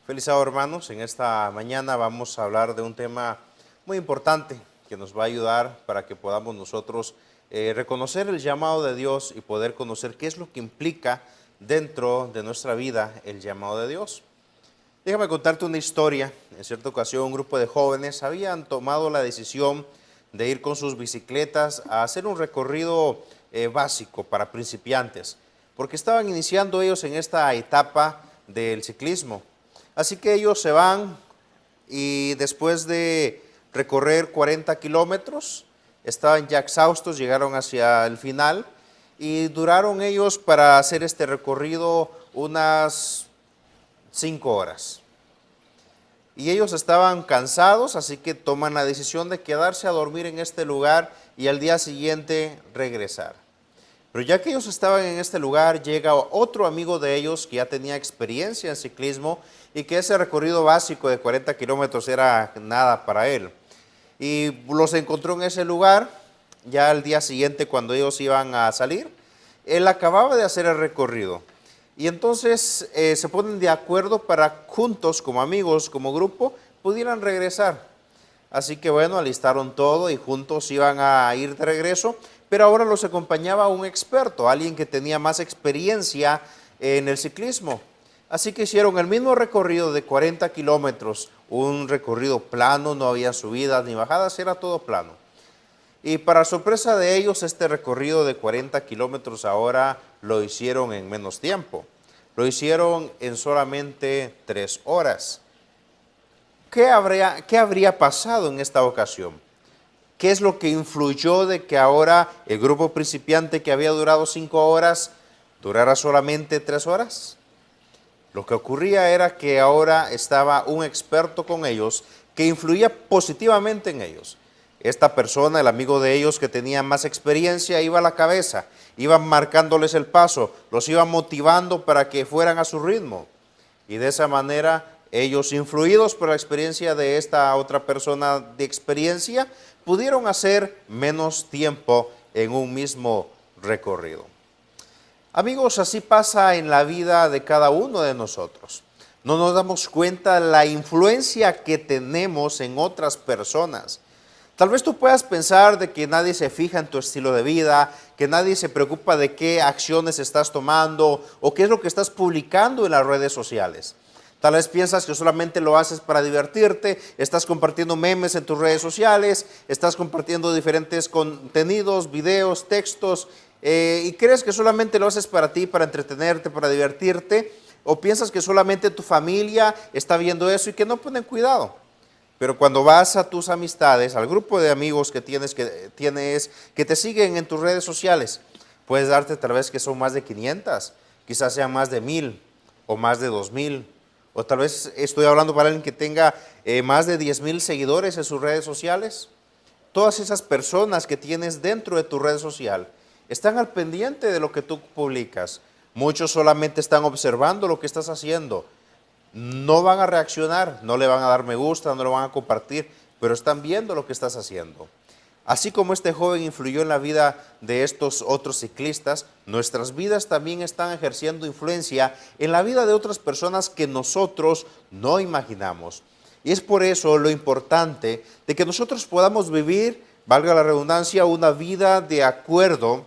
Feliz sábado, hermanos. En esta mañana vamos a hablar de un tema muy importante que nos va a ayudar para que podamos nosotros reconocer el llamado de Dios y poder conocer qué es lo que implica dentro de nuestra vida el llamado de Dios. Déjame contarte una historia. En cierta ocasión un grupo de jóvenes habían tomado la decisión de ir con sus bicicletas a hacer un recorrido básico para principiantes, porque estaban iniciando ellos en esta etapa del ciclismo. Así que ellos se van y después de recorrer 40 kilómetros, estaban ya exhaustos, llegaron hacia el final y duraron ellos para hacer este recorrido unas 5 horas. Y ellos estaban cansados, así que toman la decisión de quedarse a dormir en este lugar y al día siguiente regresar. Pero ya que ellos estaban en este lugar, llega otro amigo de ellos que ya tenía experiencia en ciclismo y que ese recorrido básico de 40 kilómetros era nada para él. Y los encontró en ese lugar, ya al día siguiente cuando ellos iban a salir, él acababa de hacer el recorrido. Y entonces se ponen de acuerdo para juntos, como amigos, como grupo, pudieran regresar. Así que bueno, alistaron todo y juntos iban a ir de regreso, pero ahora los acompañaba un experto, alguien que tenía más experiencia en el ciclismo. Así que hicieron el mismo recorrido de 40 kilómetros, un recorrido plano, no había subidas ni bajadas, era todo plano. Y para sorpresa de ellos, este recorrido de 40 kilómetros ahora lo hicieron en menos tiempo. Lo hicieron en solamente 3 horas. ¿Qué habría pasado en esta ocasión? ¿Qué es lo que influyó de que ahora el grupo principiante que había durado 5 horas durara solamente 3 horas? Lo que ocurría era que ahora estaba un experto con ellos que influía positivamente en ellos. Esta persona, el amigo de ellos que tenía más experiencia, iba a la cabeza, iba marcándoles el paso, los iba motivando para que fueran a su ritmo. Y de esa manera, ellos, influidos por la experiencia de esta otra persona de experiencia, pudieron hacer menos tiempo en un mismo recorrido. Amigos, así pasa en la vida de cada uno de nosotros. No nos damos cuenta de la influencia que tenemos en otras personas. Tal vez tú puedas pensar de que nadie se fija en tu estilo de vida, que nadie se preocupa de qué acciones estás tomando o qué es lo que estás publicando en las redes sociales. Tal vez piensas que solamente lo haces para divertirte, estás compartiendo memes en tus redes sociales, estás compartiendo diferentes contenidos, videos, textos, y crees que solamente lo haces para ti, para entretenerte, para divertirte, o piensas que solamente tu familia está viendo eso y que no ponen cuidado. Pero cuando vas a tus amistades, al grupo de amigos que tienes que te siguen en tus redes sociales, puedes darte tal vez que son más de 500, quizás sean más de 1000 o más de 2000, o tal vez estoy hablando para alguien que tenga más de 10,000 seguidores en sus redes sociales. Todas esas personas que tienes dentro de tu red social están al pendiente de lo que tú publicas. Muchos solamente están observando lo que estás haciendo. No van a reaccionar, no le van a dar me gusta, no lo van a compartir, pero están viendo lo que estás haciendo. Así como este joven influyó en la vida de estos otros ciclistas, nuestras vidas también están ejerciendo influencia en la vida de otras personas que nosotros no imaginamos. Y es por eso lo importante de que nosotros podamos vivir, valga la redundancia, una vida de acuerdo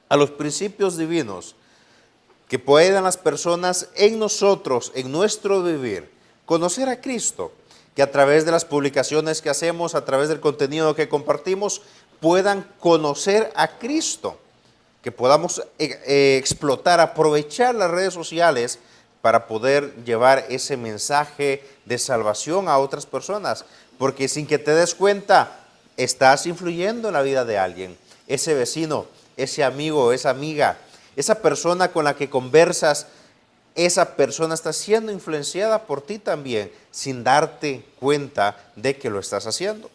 a los principios divinos, que puedan las personas en nosotros, en nuestro vivir, conocer a Cristo, que a través de las publicaciones que hacemos, a través del contenido que compartimos, puedan conocer a Cristo, que podamos explotar, aprovechar las redes sociales para poder llevar ese mensaje de salvación a otras personas, porque sin que te des cuenta, estás influyendo en la vida de alguien, ese vecino, ese amigo, esa amiga, esa persona con la que conversas, esa persona está siendo influenciada por ti también, sin darte cuenta de que lo estás haciendo.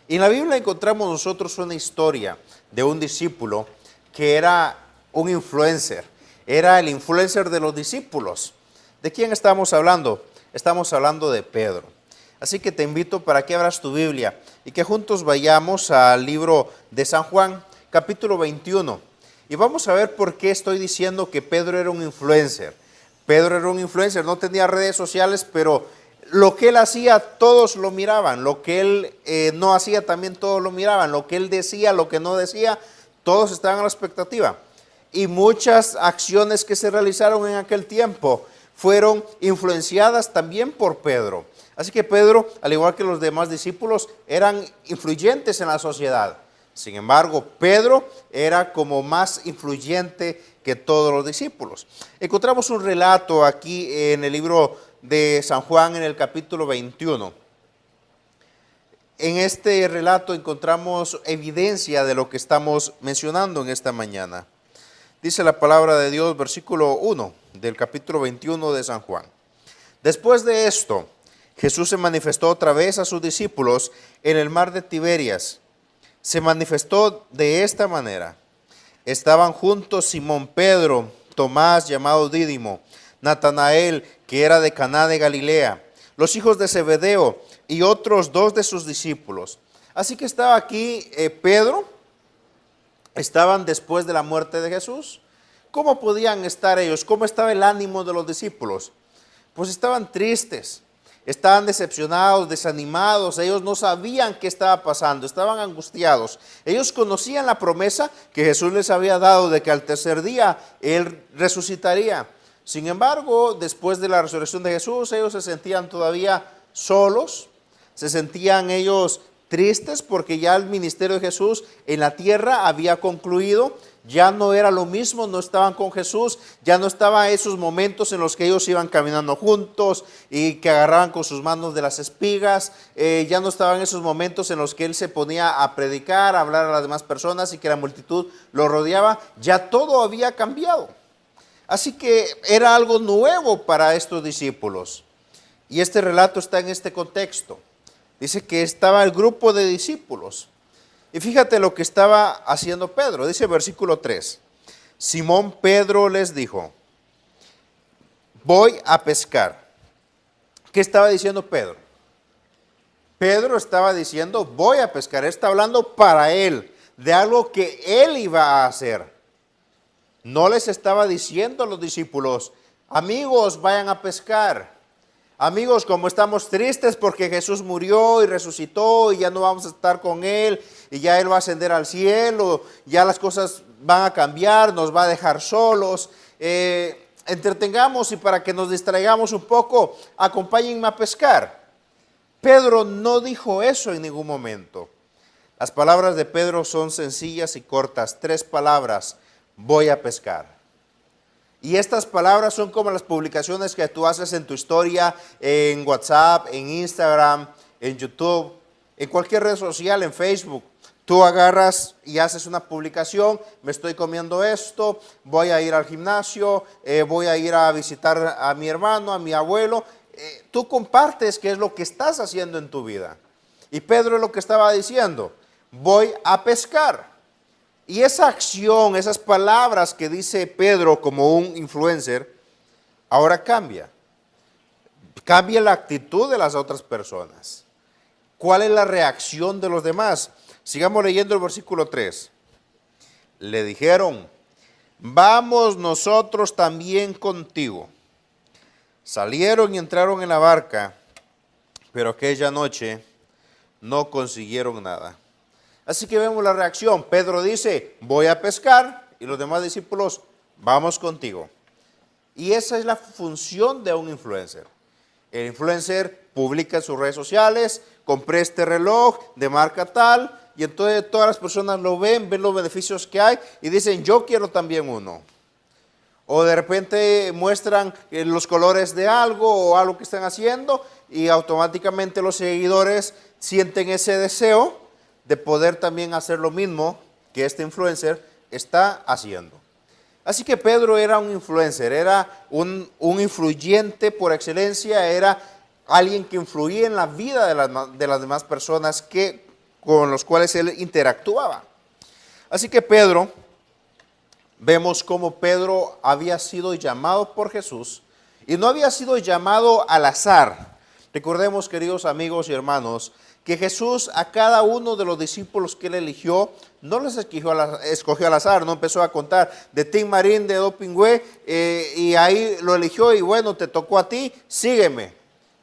Y en la Biblia encontramos nosotros una historia de un discípulo que era un influencer, era el influencer de los discípulos. ¿De quién estamos hablando? Estamos hablando de Pedro. Así que te invito para que abras tu Biblia y que juntos vayamos al libro de San Juan, capítulo 21. Y vamos a ver por qué estoy diciendo que Pedro era un influencer. Pedro era un influencer, no tenía redes sociales, pero lo que él hacía todos lo miraban, lo que él no hacía también todos lo miraban, lo que él decía, lo que no decía, todos estaban a la expectativa. Y muchas acciones que se realizaron en aquel tiempo fueron influenciadas también por Pedro. Así que Pedro, al igual que los demás discípulos, eran influyentes en la sociedad. Sin embargo, Pedro era como más influyente que todos los discípulos. Encontramos un relato aquí en el libro de San Juan en el capítulo 21. En este relato encontramos evidencia de lo que estamos mencionando en esta mañana. Dice la palabra de Dios, versículo 1 del capítulo 21 de San Juan. Después de esto, Jesús se manifestó otra vez a sus discípulos en el mar de Tiberias. Se manifestó de esta manera. Estaban juntos Simón Pedro, Tomás llamado Dídimo, Natanael, que era de Caná de Galilea, los hijos de Zebedeo y otros dos de sus discípulos. Así que estaba aquí Pedro, estaban después de la muerte de Jesús. ¿Cómo podían estar ellos? ¿Cómo estaba el ánimo de los discípulos? Pues estaban tristes, estaban decepcionados, desanimados, ellos no sabían qué estaba pasando, estaban angustiados. Ellos conocían la promesa que Jesús les había dado de que al tercer día Él resucitaría. Sin embargo, después de la resurrección de Jesús, ellos se sentían todavía solos, se sentían ellos tristes porque ya el ministerio de Jesús en la tierra había concluido, ya no era lo mismo, no estaban con Jesús, ya no estaban esos momentos en los que ellos iban caminando juntos y que agarraban con sus manos de las espigas, ya no estaban esos momentos en los que Él se ponía a predicar, a hablar a las demás personas y que la multitud lo rodeaba, ya todo había cambiado. Así que era algo nuevo para estos discípulos. Y este relato está en este contexto. Dice que estaba el grupo de discípulos. Y fíjate lo que estaba haciendo Pedro. Dice versículo 3. Simón Pedro les dijo, voy a pescar. ¿Qué estaba diciendo Pedro? Pedro estaba diciendo, voy a pescar. Está hablando para él, de algo que él iba a hacer. No les estaba diciendo a los discípulos, amigos, vayan a pescar. Amigos, como estamos tristes porque Jesús murió y resucitó y ya no vamos a estar con Él y ya Él va a ascender al cielo, ya las cosas van a cambiar, nos va a dejar solos. Entretengamos y para que nos distraigamos un poco, acompáñenme a pescar. Pedro no dijo eso en ningún momento. Las palabras de Pedro son sencillas y cortas, 3 palabras. Voy a pescar. Y estas palabras son como las publicaciones que tú haces en tu historia, en WhatsApp, en Instagram, en YouTube, en cualquier red social, en Facebook. Tú agarras y haces una publicación, me estoy comiendo esto, voy a ir al gimnasio, voy a ir a visitar a mi hermano, a mi abuelo. Tú compartes qué es lo que estás haciendo en tu vida. Y Pedro es lo que estaba diciendo, voy a pescar. Y esa acción, esas palabras que dice Pedro como un influencer, ahora cambia. Cambia la actitud de las otras personas. ¿Cuál es la reacción de los demás? Sigamos leyendo el versículo 3. Le dijeron, vamos nosotros también contigo. Salieron y entraron en la barca, pero aquella noche no consiguieron nada. Así que vemos la reacción. Pedro dice, voy a pescar, y los demás discípulos, vamos contigo. Y esa es la función de un influencer. El influencer publica en sus redes sociales, compré este reloj de marca tal, y entonces todas las personas lo ven los beneficios que hay, y dicen, yo quiero también uno. O de repente muestran los colores de algo, o algo que están haciendo, y automáticamente los seguidores sienten ese deseo de poder también hacer lo mismo que este influencer está haciendo. Así que Pedro era un influencer, era un influyente por excelencia, era alguien que influía en la vida de las demás personas con los cuales él interactuaba. Así que Pedro, vemos cómo Pedro había sido llamado por Jesús y no había sido llamado al azar. Recordemos, queridos amigos y hermanos, que Jesús a cada uno de los discípulos que él eligió, no les escogió al azar, no empezó a contar de Tim Marín, de Dopingüe, y ahí lo eligió y bueno, te tocó a ti, sígueme.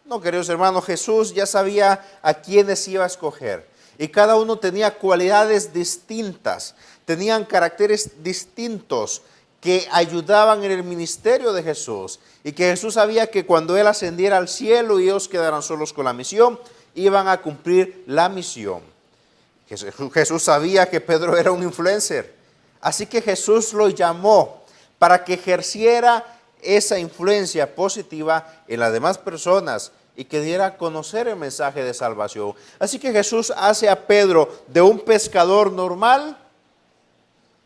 No, queridos hermanos, Jesús ya sabía a quiénes iba a escoger. Y cada uno tenía cualidades distintas, tenían caracteres distintos que ayudaban en el ministerio de Jesús. Y que Jesús sabía que cuando Él ascendiera al cielo y ellos quedaran solos con la misión, iban a cumplir la misión. Jesús sabía que Pedro era un influencer. Así que Jesús lo llamó para que ejerciera esa influencia positiva en las demás personas y que diera a conocer el mensaje de salvación. Así que Jesús hace a Pedro de un pescador normal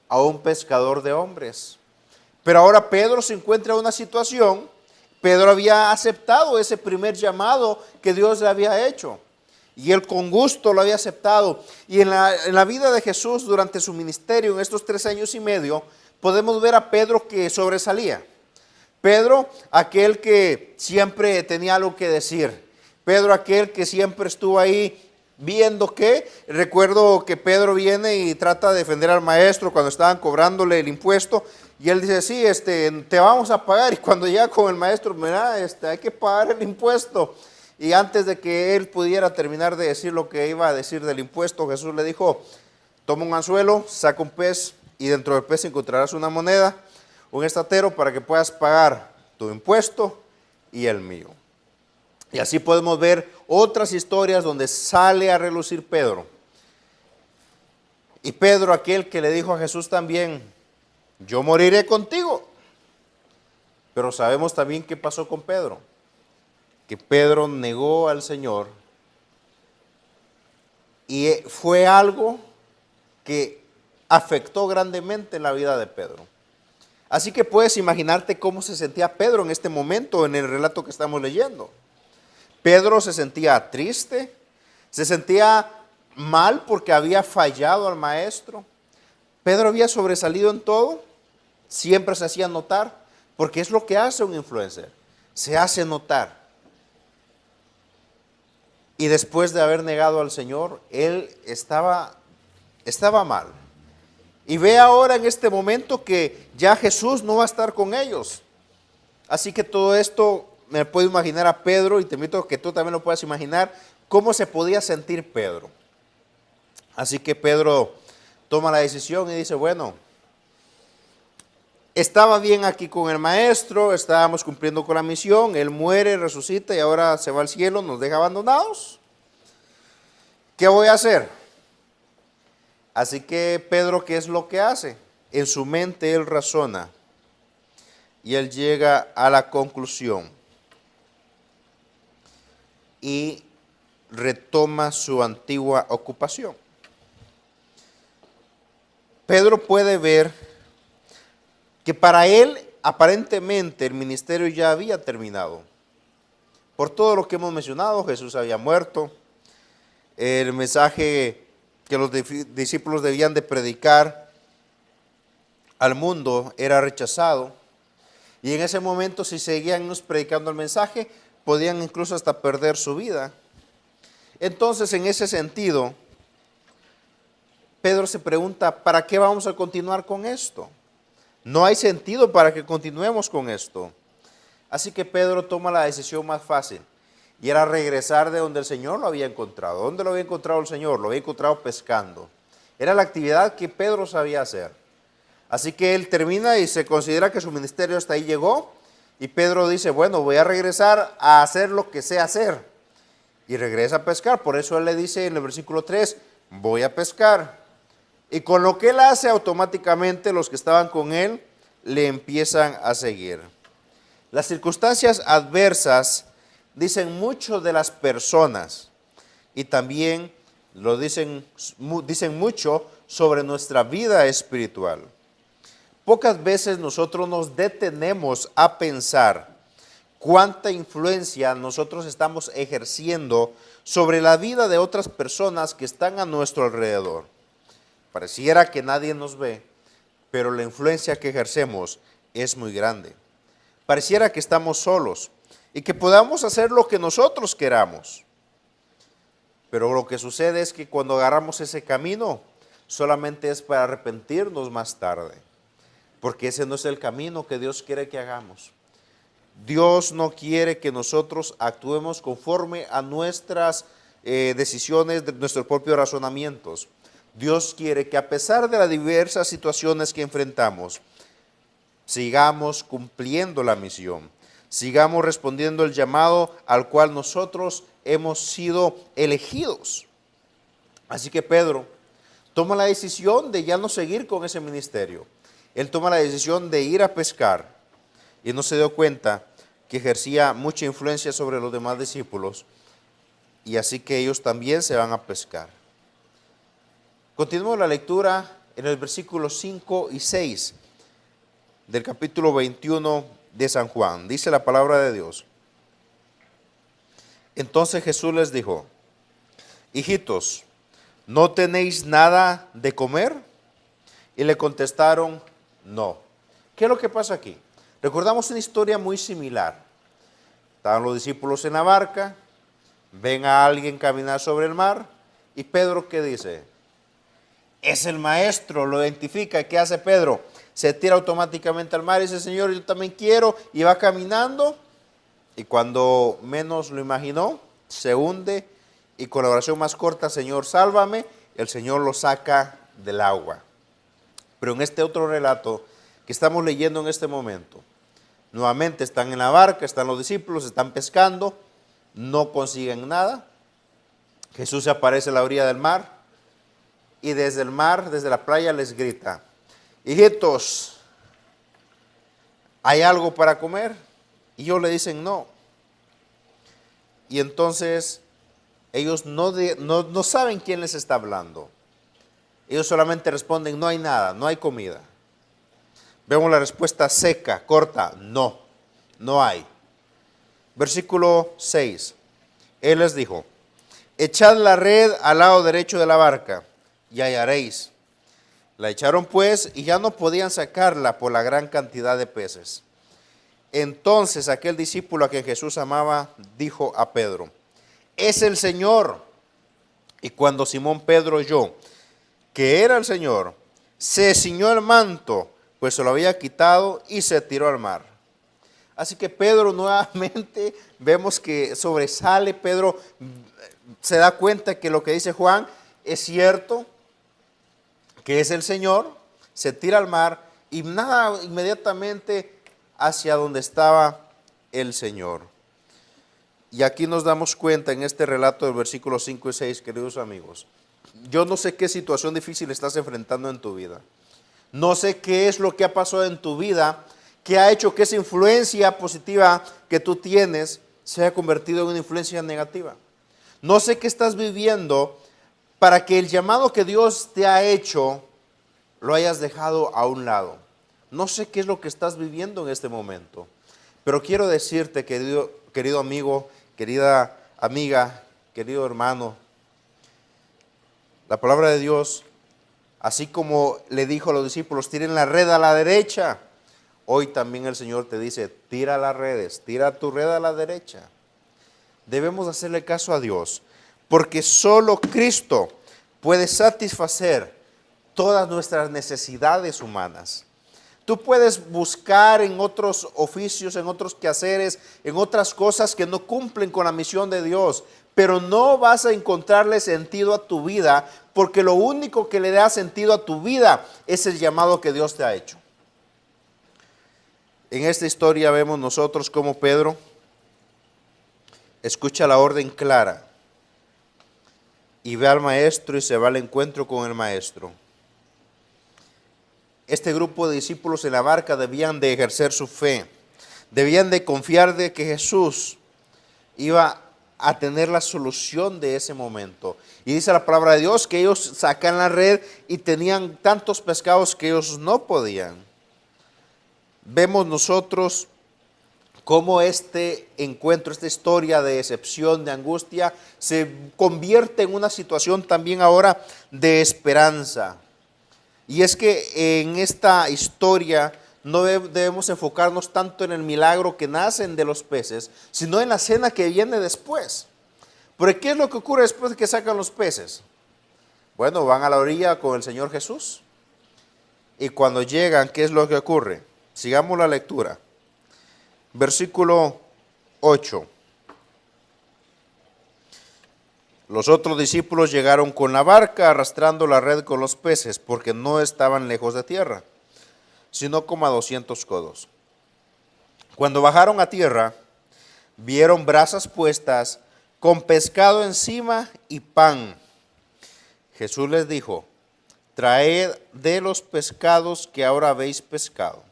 a un pescador de hombres. Pero ahora Pedro se encuentra en una situación. Pedro había aceptado ese primer llamado que Dios le había hecho. Y él con gusto lo había aceptado. Y en la vida de Jesús durante su ministerio, en estos 3 años y medio, podemos ver a Pedro que sobresalía. Pedro, aquel que siempre tenía algo que decir. Pedro, aquel que siempre estuvo ahí viendo que, recuerdo que Pedro viene y trata de defender al maestro cuando estaban cobrándole el impuesto. Y él dice, sí, te vamos a pagar. Y cuando llega con el maestro, mira, hay que pagar el impuesto. Y antes de que él pudiera terminar de decir lo que iba a decir del impuesto, Jesús le dijo, toma un anzuelo, saca un pez y dentro del pez encontrarás una moneda, un estatero para que puedas pagar tu impuesto y el mío. Y así podemos ver otras historias donde sale a relucir Pedro. Y Pedro, aquel que le dijo a Jesús también, yo moriré contigo. Pero sabemos también qué pasó con Pedro. Que Pedro negó al Señor y fue algo que afectó grandemente la vida de Pedro. Así que puedes imaginarte cómo se sentía Pedro en este momento en el relato que estamos leyendo. Pedro se sentía triste, se sentía mal porque había fallado al maestro. Pedro había sobresalido en todo, siempre se hacía notar, porque es lo que hace un influencer, se hace notar. Y después de haber negado al Señor, él estaba mal. Y ve ahora en este momento que ya Jesús no va a estar con ellos. Así que todo esto me puedo imaginar a Pedro y te invito a que tú también lo puedas imaginar cómo se podía sentir Pedro. Así que Pedro toma la decisión y dice, bueno, estaba bien aquí con el maestro, estábamos cumpliendo con la misión, él muere, resucita y ahora se va al cielo, nos deja abandonados. ¿Qué voy a hacer? Así que Pedro, ¿qué es lo que hace? En su mente él razona y él llega a la conclusión y retoma su antigua ocupación. Pedro puede ver que para él aparentemente el ministerio ya había terminado. Por todo lo que hemos mencionado, Jesús había muerto, el mensaje que los discípulos debían de predicar al mundo era rechazado. Y en ese momento, si seguían predicando el mensaje, podían incluso hasta perder su vida. Entonces, en ese sentido, Pedro se pregunta, ¿para qué vamos a continuar con esto? No hay sentido para que continuemos con esto. Así que Pedro toma la decisión más fácil y era regresar de donde el Señor lo había encontrado. ¿Dónde lo había encontrado el Señor? Lo había encontrado pescando. Era la actividad que Pedro sabía hacer. Así que él termina y se considera que su ministerio hasta ahí llegó. Y Pedro dice, bueno, voy a regresar a hacer lo que sé hacer. Y regresa a pescar. Por eso él le dice en el versículo 3, voy a pescar. Y con lo que él hace, automáticamente los que estaban con él le empiezan a seguir. Las circunstancias adversas dicen mucho de las personas y también dicen mucho sobre nuestra vida espiritual. Pocas veces nosotros nos detenemos a pensar cuánta influencia nosotros estamos ejerciendo sobre la vida de otras personas que están a nuestro alrededor. Pareciera que nadie nos ve, pero la influencia que ejercemos es muy grande. Pareciera que estamos solos, y que podamos hacer lo que nosotros queramos. Pero lo que sucede es que cuando agarramos ese camino, solamente es para arrepentirnos más tarde, porque ese no es el camino que Dios quiere que hagamos. Dios no quiere que nosotros actuemos conforme a nuestras decisiones, de nuestros propios razonamientos. Dios quiere que a pesar de las diversas situaciones que enfrentamos, sigamos cumpliendo la misión, sigamos respondiendo el llamado al cual nosotros hemos sido elegidos. Así que Pedro toma la decisión de ya no seguir con ese ministerio. Él toma la decisión de ir a pescar y no se dio cuenta que ejercía mucha influencia sobre los demás discípulos, y así que ellos también se van a pescar. Continuamos la lectura en el versículo 5 y 6 del capítulo 21 de San Juan. Dice la palabra de Dios: entonces Jesús les dijo: hijitos, ¿no tenéis nada de comer? Y le contestaron: no. ¿Qué es lo que pasa aquí? Recordamos una historia muy similar. Estaban los discípulos en la barca, ven a alguien caminar sobre el mar, y Pedro, ¿qué dice? Es el maestro, lo identifica. ¿Qué hace Pedro? Se tira automáticamente al mar y dice: Señor, yo también quiero, y va caminando, y cuando menos lo imaginó, se hunde, y con la oración más corta: Señor, sálvame, el Señor lo saca del agua. Pero en este otro relato que estamos leyendo en este momento, nuevamente están en la barca, están los discípulos, están pescando, no consiguen nada. Jesús se aparece a la orilla del mar y desde el mar, desde la playa, les grita: hijitos, ¿hay algo para comer? Y ellos le dicen no. Y entonces ellos no saben quién les está hablando. Ellos solamente responden: no hay nada, no hay comida. Vemos la respuesta seca, corta: no, no hay. Versículo 6. Él les dijo: echad la red al lado derecho de la barca y hallaréis. La echaron pues y ya no podían sacarla por la gran cantidad de peces. Entonces aquel discípulo a quien Jesús amaba dijo a Pedro: es el Señor. Y cuando Simón Pedro oyó que era el Señor, se ciñó el manto, pues se lo había quitado, y se tiró al mar. Así que Pedro nuevamente vemos que sobresale. Pedro se da cuenta que lo que dice Juan es cierto, que es el Señor, se tira al mar y nada inmediatamente hacia donde estaba el Señor. Y aquí nos damos cuenta en este relato del versículo 5 y 6, queridos amigos. Yo no sé qué situación difícil estás enfrentando en tu vida. No sé qué es lo que ha pasado en tu vida que ha hecho que esa influencia positiva que tú tienes se haya convertido en una influencia negativa. No sé qué estás viviendo para que el llamado que Dios te ha hecho lo hayas dejado a un lado. No sé qué es lo que estás viviendo en este momento, pero quiero decirte, querido amigo, querida amiga, querido hermano, la palabra de Dios, así como le dijo a los discípulos: tiren la red a la derecha, hoy también el Señor te dice: tira las redes, tira tu red a la derecha. Debemos hacerle caso a Dios, porque solo Cristo puede satisfacer todas nuestras necesidades humanas. Tú puedes buscar en otros oficios, en otros quehaceres, en otras cosas que no cumplen con la misión de Dios, pero no vas a encontrarle sentido a tu vida, porque lo único que le da sentido a tu vida es el llamado que Dios te ha hecho. En esta historia vemos nosotros cómo Pedro escucha la orden clara y ve al maestro y se va al encuentro con el maestro. Este grupo de discípulos en la barca debían de ejercer su fe, debían de confiar de que Jesús iba a tener la solución de ese momento. Y dice la palabra de Dios que ellos sacan la red y tenían tantos pescados que ellos no podían. Vemos nosotros cómo este encuentro, esta historia de decepción, de angustia, se convierte en una situación también ahora de esperanza. Y es que en esta historia no debemos enfocarnos tanto en el milagro que nacen de los peces, sino en la cena que viene después. Porque ¿qué es lo que ocurre después de que sacan los peces? Bueno, van a la orilla con el Señor Jesús. Y cuando llegan, ¿qué es lo que ocurre? Sigamos la lectura. Versículo 8. Los otros discípulos llegaron con la barca arrastrando la red con los peces, porque no estaban lejos de tierra, sino como a 200 codos. Cuando bajaron a tierra, vieron brasas puestas con pescado encima y pan. Jesús les dijo: traed de los pescados que ahora habéis pescado.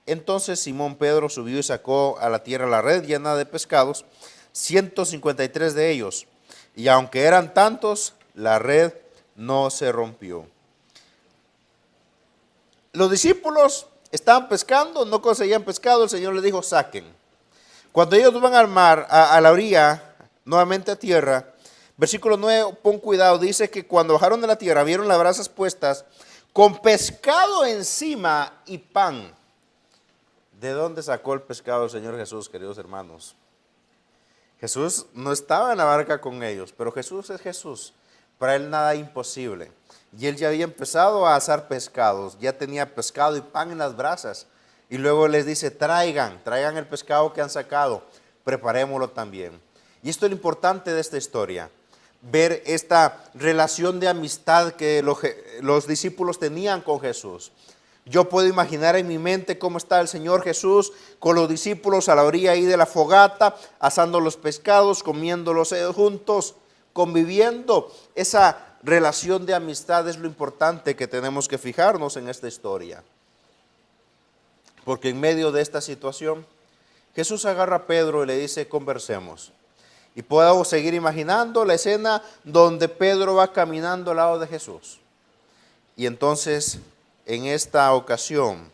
Entonces Simón Pedro subió y sacó a la tierra la red llena de pescados, 153 de ellos. Y aunque eran tantos, la red no se rompió. Los discípulos estaban pescando, no conseguían pescado, el Señor les dijo: saquen. Cuando ellos van al mar, a la orilla, nuevamente a tierra, versículo 9, pon cuidado, dice que cuando bajaron de la tierra, vieron las brasas puestas con pescado encima y pan. ¿De dónde sacó el pescado el Señor Jesús, queridos hermanos? Jesús no estaba en la barca con ellos, pero Jesús es Jesús. Para él nada es imposible. Y él ya había empezado a asar pescados, ya tenía pescado y pan en las brasas. Y luego les dice: traigan el pescado que han sacado, preparémoslo también. Y esto es lo importante de esta historia, ver esta relación de amistad que los discípulos tenían con Jesús. Yo puedo imaginar en mi mente cómo está el Señor Jesús con los discípulos a la orilla ahí de la fogata, asando los pescados, comiéndolos juntos, conviviendo. Esa relación de amistad es lo importante que tenemos que fijarnos en esta historia. Porque en medio de esta situación, Jesús agarra a Pedro y le dice: conversemos. Y puedo seguir imaginando la escena donde Pedro va caminando al lado de Jesús. Y entonces, en esta ocasión,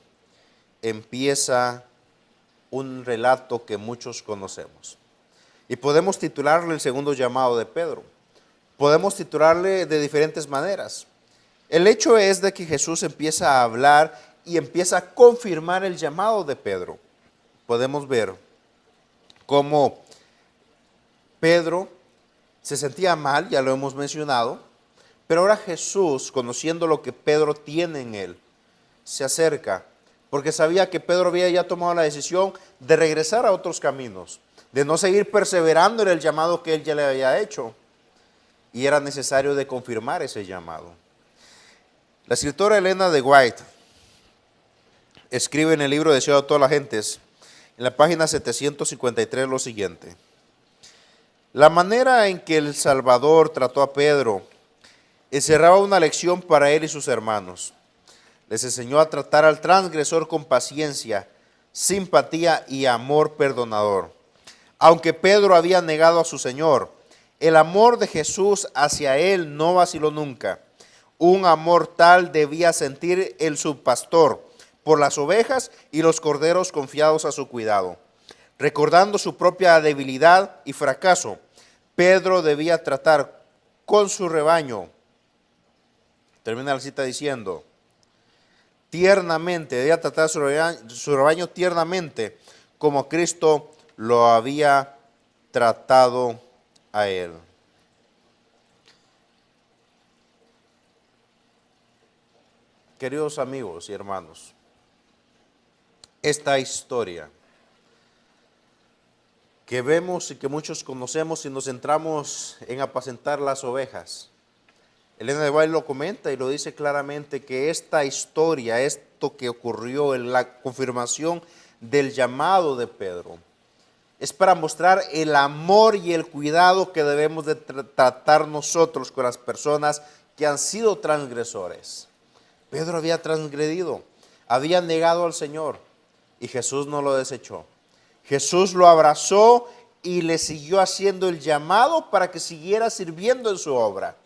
empieza un relato que muchos conocemos. Y podemos titularle el segundo llamado de Pedro. Podemos titularle de diferentes maneras. El hecho es de que Jesús empieza a hablar y empieza a confirmar el llamado de Pedro. Podemos ver cómo Pedro se sentía mal, ya lo hemos mencionado, pero ahora Jesús, conociendo lo que Pedro tiene en él, se acerca, porque sabía que Pedro había ya tomado la decisión de regresar a otros caminos, de no seguir perseverando en el llamado que él ya le había hecho, y era necesario de confirmar ese llamado. La escritora Elena de White escribe en el libro Deseado a todas las gentes, en la página 753, lo siguiente: la manera en que el Salvador trató a Pedro encerraba una lección para él y sus hermanos. Les enseñó a tratar al transgresor con paciencia, simpatía y amor perdonador. Aunque Pedro había negado a su Señor, el amor de Jesús hacia él no vaciló nunca. Un amor tal debía sentir el subpastor por las ovejas y los corderos confiados a su cuidado. Recordando su propia debilidad y fracaso, Pedro debía tratar con su rebaño, termina la cita diciendo, tiernamente, debía tratar su rebaño tiernamente, como Cristo lo había tratado a él. Queridos amigos y hermanos, esta historia que vemos y que muchos conocemos y nos centramos en apacentar las ovejas, Elena de White lo comenta y lo dice claramente, que esta historia, esto que ocurrió en la confirmación del llamado de Pedro, es para mostrar el amor y el cuidado que debemos de tratar nosotros con las personas que han sido transgresores. Pedro había transgredido, había negado al Señor y Jesús no lo desechó. Jesús lo abrazó y le siguió haciendo el llamado para que siguiera sirviendo en su obra.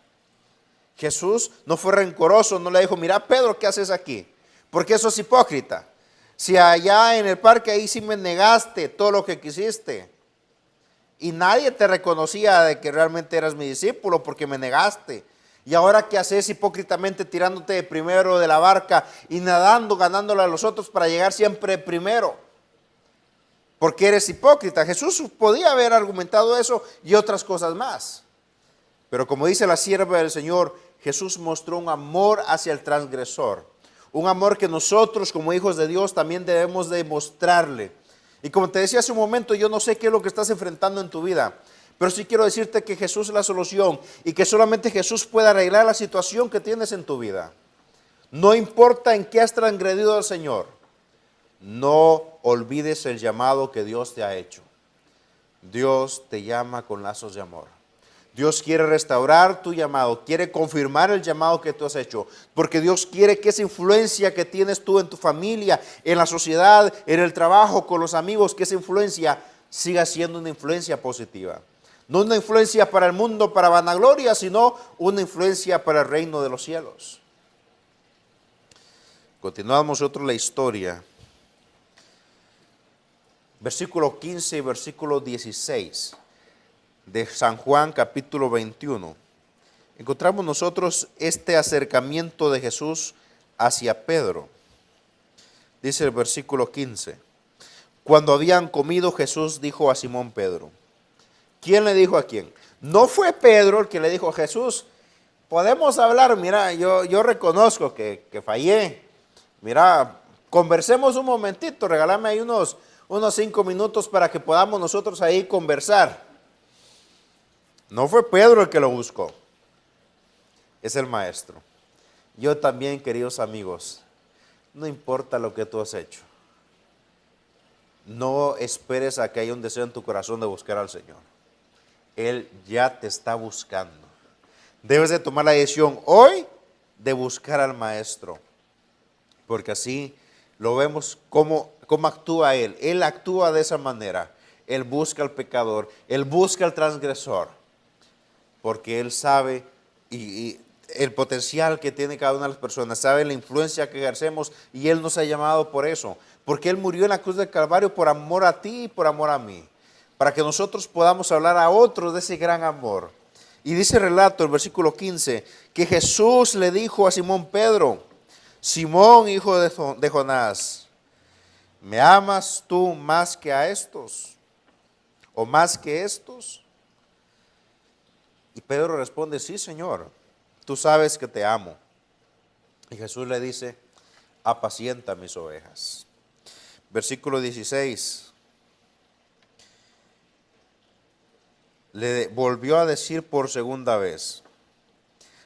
Jesús no fue rencoroso, no le dijo: mira, Pedro, ¿qué haces aquí? Porque eso es hipócrita. Si allá en el parque ahí sí me negaste todo lo que quisiste y nadie te reconocía de que realmente eras mi discípulo porque me negaste. ¿Y ahora qué haces hipócritamente tirándote de primero de la barca y nadando, ganándole a los otros para llegar siempre primero? Porque eres hipócrita. Jesús podía haber argumentado eso y otras cosas más. Pero como dice la sierva del Señor, Jesús mostró un amor hacia el transgresor. Un amor que nosotros como hijos de Dios también debemos demostrarle. Y como te decía hace un momento, yo no sé qué es lo que estás enfrentando en tu vida. Pero sí quiero decirte que Jesús es la solución y que solamente Jesús puede arreglar la situación que tienes en tu vida. No importa en qué has transgredido al Señor, no olvides el llamado que Dios te ha hecho. Dios te llama con lazos de amor. Dios quiere restaurar tu llamado, quiere confirmar el llamado que tú has hecho, porque Dios quiere que esa influencia que tienes tú en tu familia, en la sociedad, en el trabajo, con los amigos, que esa influencia siga siendo una influencia positiva. No una influencia para el mundo, para vanagloria, sino una influencia para el reino de los cielos. Continuamos nosotros la historia. Versículo 15 y versículo 16 de San Juan capítulo 21. Encontramos nosotros este acercamiento de Jesús hacia Pedro. Dice el versículo 15. Cuando habían comido, Jesús dijo a Simón Pedro. ¿Quién le dijo a quién? No fue Pedro el que le dijo a Jesús, podemos hablar, mira, yo reconozco que fallé. Mira, conversemos un momentito, regálame ahí unos 5 minutos para que podamos nosotros ahí conversar. No fue Pedro el que lo buscó, es el maestro. Yo también, queridos amigos, no importa lo que tú has hecho, no esperes a que haya un deseo en tu corazón de buscar al Señor. Él ya te está buscando. Debes de tomar la decisión hoy de buscar al maestro, porque así lo vemos cómo actúa Él. Él actúa de esa manera. Él busca al pecador, Él busca al transgresor, porque Él sabe y el potencial que tiene cada una de las personas, sabe la influencia que ejercemos y Él nos ha llamado por eso, porque Él murió en la cruz del Calvario por amor a ti y por amor a mí, para que nosotros podamos hablar a otros de ese gran amor. Y dice el relato, el versículo 15, que Jesús le dijo a Simón Pedro, Simón, hijo de Jonás, ¿me amas tú más que a estos? ¿O más que estos? Y Pedro responde, sí, Señor, tú sabes que te amo. Y Jesús le dice, apacienta mis ovejas. Versículo 16. Le volvió a decir por segunda vez,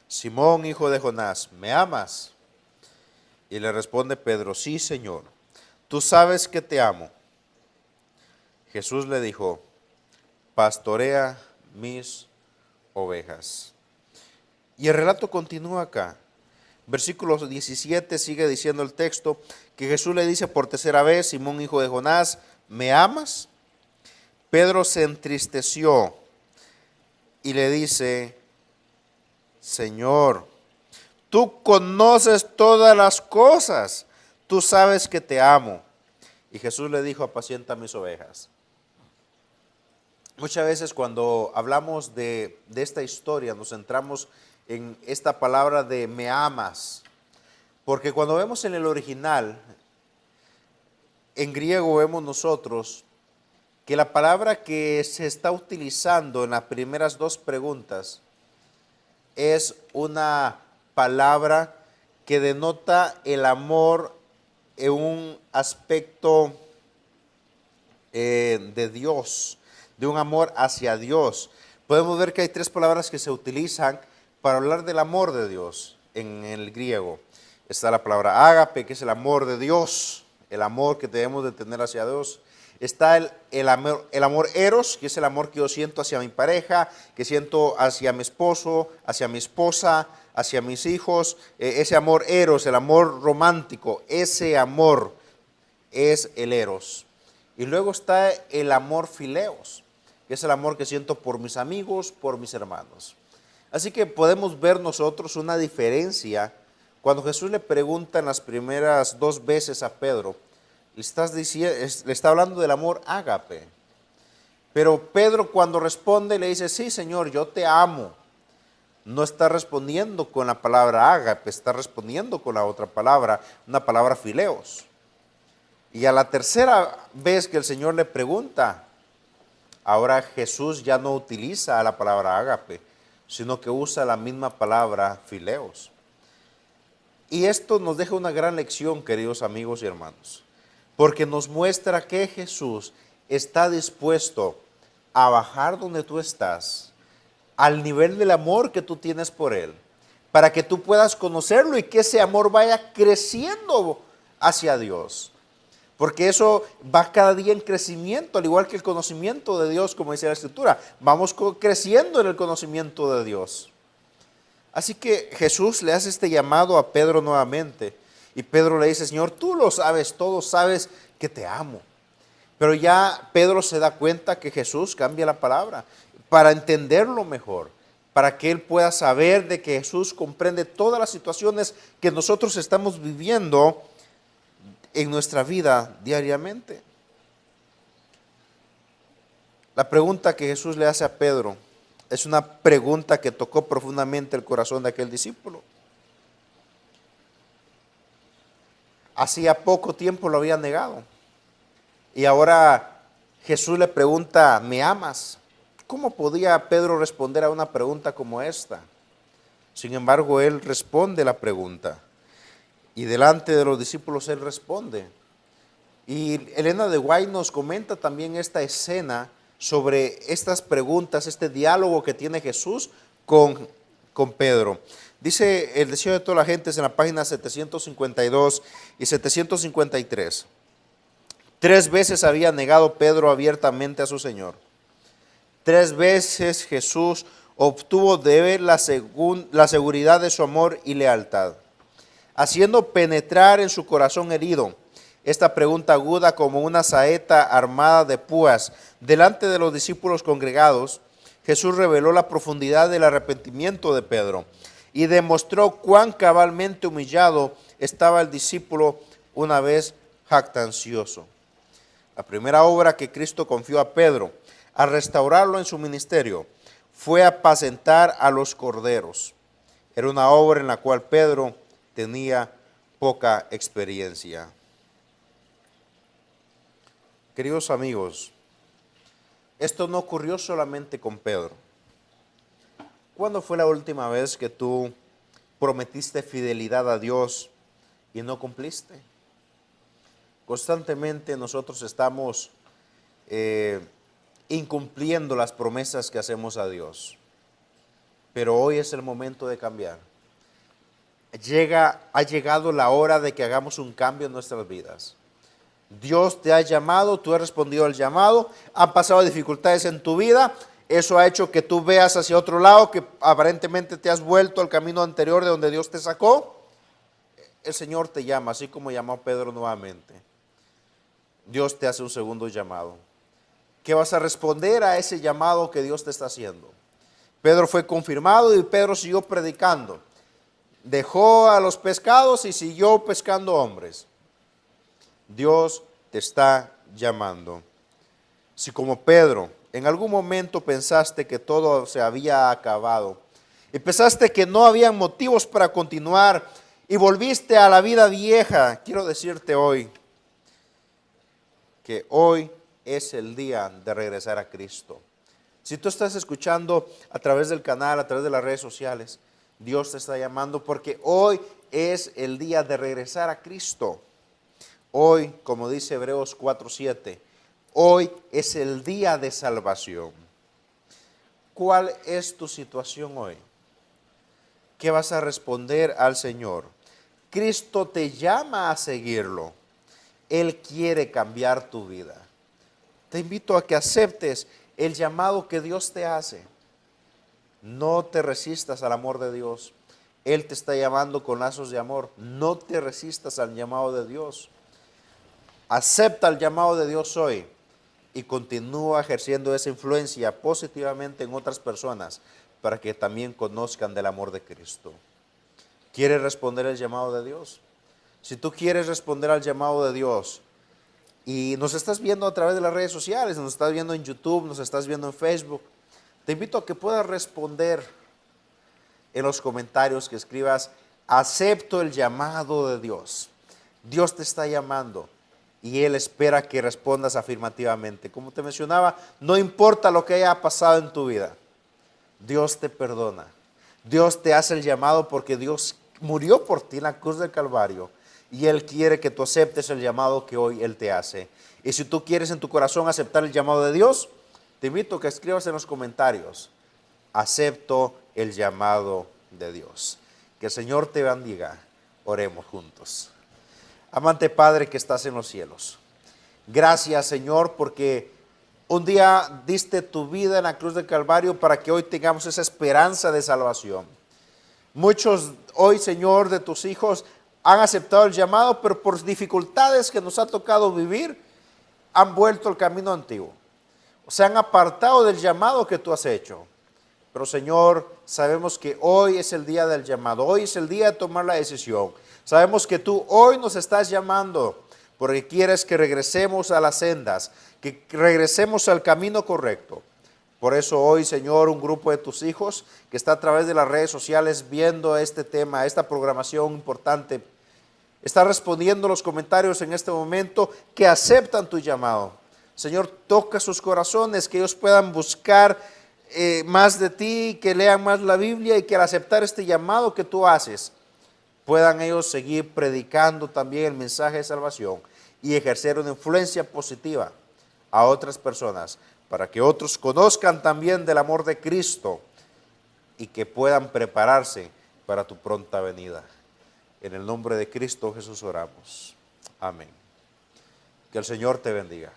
Simón, hijo de Jonás, ¿me amas? Y le responde Pedro, sí, Señor, tú sabes que te amo. Jesús le dijo, pastorea mis ovejas. Y el relato continúa acá. Versículo 17 sigue diciendo el texto que Jesús le dice por tercera vez, Simón, hijo de Jonás, ¿me amas? Pedro se entristeció y le dice, Señor, tú conoces todas las cosas, tú sabes que te amo. Y Jesús le dijo, apacienta mis ovejas. Muchas veces cuando hablamos de esta historia nos centramos en esta palabra de me amas, porque cuando vemos en el original, en griego vemos nosotros que la palabra que se está utilizando en las primeras dos preguntas es una palabra que denota el amor en un aspecto de Dios, de un amor hacia Dios. Podemos ver que hay tres palabras que se utilizan para hablar del amor de Dios en el griego. Está la palabra ágape, que es el amor de Dios, el amor que debemos de tener hacia Dios. Está el amor eros, que es el amor que yo siento hacia mi pareja, que siento hacia mi esposo, hacia mi esposa, hacia mis hijos. Ese amor eros, el amor romántico, ese amor es el eros. Y luego está el amor fileos, que es el amor que siento por mis amigos, por mis hermanos. Así que podemos ver nosotros una diferencia cuando Jesús le pregunta en las primeras dos veces a Pedro, le está hablando del amor ágape. Pero Pedro cuando responde le dice, sí, Señor, yo te amo. no está respondiendo con la palabra ágape, está respondiendo con la otra palabra, una palabra fileos. Y a la tercera vez que el Señor le pregunta, ahora Jesús ya no utiliza la palabra ágape, sino que usa la misma palabra fileos. Y esto nos deja una gran lección, queridos amigos y hermanos, porque nos muestra que Jesús está dispuesto a bajar donde tú estás, al nivel del amor que tú tienes por Él, para que tú puedas conocerlo y que ese amor vaya creciendo hacia Dios. Porque eso va cada día en crecimiento, al igual que el conocimiento de Dios, como dice la Escritura. Vamos creciendo en el conocimiento de Dios. Así que Jesús le hace este llamado a Pedro nuevamente. Y Pedro le dice, Señor, tú lo sabes todo, sabes que te amo. Pero ya Pedro se da cuenta que Jesús cambia la palabra para entenderlo mejor, para que él pueda saber de que Jesús comprende todas las situaciones que nosotros estamos viviendo en nuestra vida diariamente. La pregunta que Jesús le hace a Pedro es una pregunta que tocó profundamente el corazón de aquel discípulo. Hacía poco tiempo lo había negado. Y ahora Jesús le pregunta, ¿me amas? ¿Cómo podía Pedro responder a una pregunta como esta? Sin embargo, él responde la pregunta. Y delante de los discípulos él responde. Y Elena de White nos comenta también esta escena sobre estas preguntas, este diálogo que tiene Jesús con Pedro. Dice el deseo de toda la gente es en la página 752 y 753. 3 veces había negado Pedro abiertamente a su Señor. 3 veces Jesús obtuvo de él la seguridad de su amor y lealtad, haciendo penetrar en su corazón herido esta pregunta aguda como una saeta armada de púas. Delante de los discípulos congregados, Jesús reveló la profundidad del arrepentimiento de Pedro y demostró cuán cabalmente humillado estaba el discípulo una vez jactancioso. La primera obra que Cristo confió a Pedro al restaurarlo en su ministerio fue apacentar a los corderos. Era una obra en la cual Pedro tenía poca experiencia. Queridos amigos, esto no ocurrió solamente con Pedro. ¿Cuándo fue la última vez que tú prometiste fidelidad a Dios y no cumpliste? Constantemente nosotros estamos incumpliendo las promesas que hacemos a Dios. Pero hoy es el momento de cambiar. Ha llegado la hora de que hagamos un cambio en nuestras vidas. Dios te ha llamado, tú has respondido al llamado, han pasado dificultades en tu vida, eso ha hecho que tú veas hacia otro lado, que aparentemente te has vuelto al camino anterior de donde Dios te sacó. El Señor te llama, así como llamó a Pedro nuevamente. Dios te hace un segundo llamado. ¿Qué vas a responder a ese llamado que Dios te está haciendo? Pedro fue confirmado y Pedro siguió predicando. Dejó a los pescados y siguió pescando hombres. Dios te está llamando. Si como Pedro en algún momento pensaste que todo se había acabado y pensaste que no había motivos para continuar y volviste a la vida vieja, quiero decirte hoy que hoy es el día de regresar a Cristo. Si tú estás escuchando a través del canal, a través de las redes sociales, Dios te está llamando porque hoy es el día de regresar a Cristo. Hoy, como dice Hebreos 4:7, hoy es el día de salvación. ¿Cuál es tu situación hoy? ¿Qué vas a responder al Señor? Cristo te llama a seguirlo. Él quiere cambiar tu vida. Te invito a que aceptes el llamado que Dios te hace. No te resistas al amor de Dios. Él te está llamando con lazos de amor. No te resistas al llamado de Dios. Acepta el llamado de Dios hoy y continúa ejerciendo esa influencia positivamente en otras personas para que también conozcan del amor de Cristo. ¿Quieres responder el llamado de Dios? Si tú quieres responder al llamado de Dios y nos estás viendo a través de las redes sociales, nos estás viendo en YouTube, nos estás viendo en Facebook, te invito a que puedas responder en los comentarios que escribas: acepto el llamado de Dios. Dios te está llamando y Él espera que respondas afirmativamente. Como te mencionaba, no importa lo que haya pasado en tu vida, Dios te perdona. Dios te hace el llamado porque Dios murió por ti en la cruz del Calvario y Él quiere que tú aceptes el llamado que hoy Él te hace. Y si tú quieres en tu corazón aceptar el llamado de Dios, te invito a que escribas en los comentarios: acepto el llamado de Dios. Que el Señor te bendiga. Oremos juntos. Amante Padre que estás en los cielos, gracias, Señor, porque un día diste tu vida en la cruz del Calvario para que hoy tengamos esa esperanza de salvación. Muchos hoy, Señor, de tus hijos han aceptado el llamado, pero por dificultades que nos ha tocado vivir, han vuelto al camino antiguo. Se han apartado del llamado que tú has hecho. Pero, Señor, sabemos que hoy es el día del llamado, hoy es el día de tomar la decisión. Sabemos que tú hoy nos estás llamando porque quieres que regresemos a las sendas, que regresemos al camino correcto. Por eso hoy, Señor, un grupo de tus hijos que está a través de las redes sociales viendo este tema, esta programación importante, está respondiendo los comentarios en este momento que aceptan tu llamado. Señor, toca sus corazones, que ellos puedan buscar más de ti, que lean más la Biblia y que al aceptar este llamado que tú haces, puedan ellos seguir predicando también el mensaje de salvación y ejercer una influencia positiva a otras personas, para que otros conozcan también del amor de Cristo y que puedan prepararse para tu pronta venida. En el nombre de Cristo Jesús oramos. Amén. Que el Señor te bendiga.